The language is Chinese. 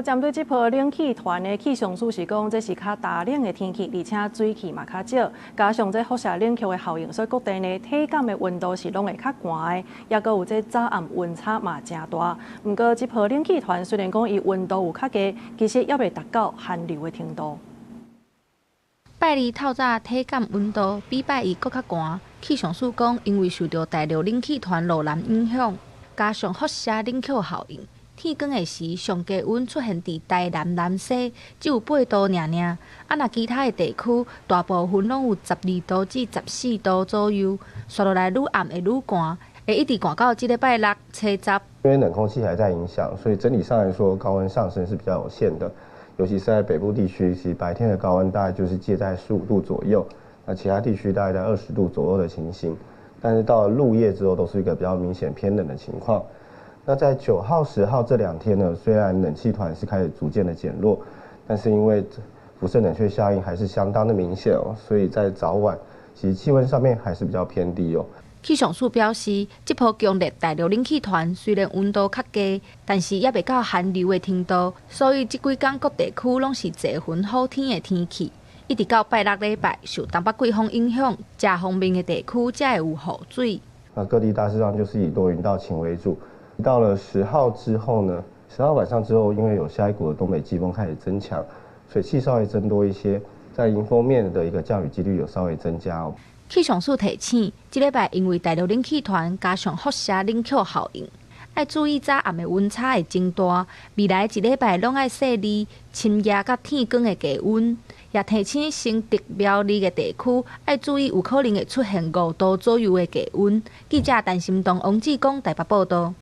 针对这波冷气团的气象署是讲，这是较大冷的天气，而且水汽嘛较少，加上这辐射冷却的效应，所以各地呢体感的温度是拢会较寒的，也搁有这早暗温差嘛真大。不过这波冷气团虽然讲伊温度有较低，其实也未达到寒流的程度。拜二透早体感温度比拜一搁较寒，气象署讲，因为受到大陆冷气团路南影响，加上辐射冷却效应，天光的时上低温出现伫台南南西，只有8度尔。若其他的地区大部分拢有12度至14度左右，刷落来愈暗会愈寒，会一直寒到这礼拜6、7、10。因为冷空气还在影响，所以整体上来说高温上升是比较有限的。尤其是在北部地区，其实白天的高温大概就是介在15度左右，那其他地区大概在20度左右的情形。但是到了入夜之后，都是一个比较明显偏冷的情况。那在9号、10号这2天呢，虽然冷气团是开始逐渐的减弱，但是因为辐射冷却效应还是相当的明显哦，所以在早晚其实气温上面还是比较偏低哦。气象署表示，这波强烈大陆冷气团虽然温度较低，但是也未到寒流的程度，所以这几天各地区拢是侪云好天的天气。一直到拜6礼拜，受东北季风影响，遮方面的地区才会有雨水。各地大致上就是以多云到晴为主。到了10号之后呢，10号晚上之后，因为有下一股的东北季风开始增强，水汽稍微增多一些，在迎风面的一个降雨几率有稍微增加哦。气象署提醒，这礼拜因为大陆冷气团加上辐射冷却效应，要注意早暗的温差会增大。未来一礼拜拢要细腻深夜甲天光的低温，也提醒新竹苗栗的地区要注意有可能会出现5度左右的低温。记者陈心东、王志光台北报道。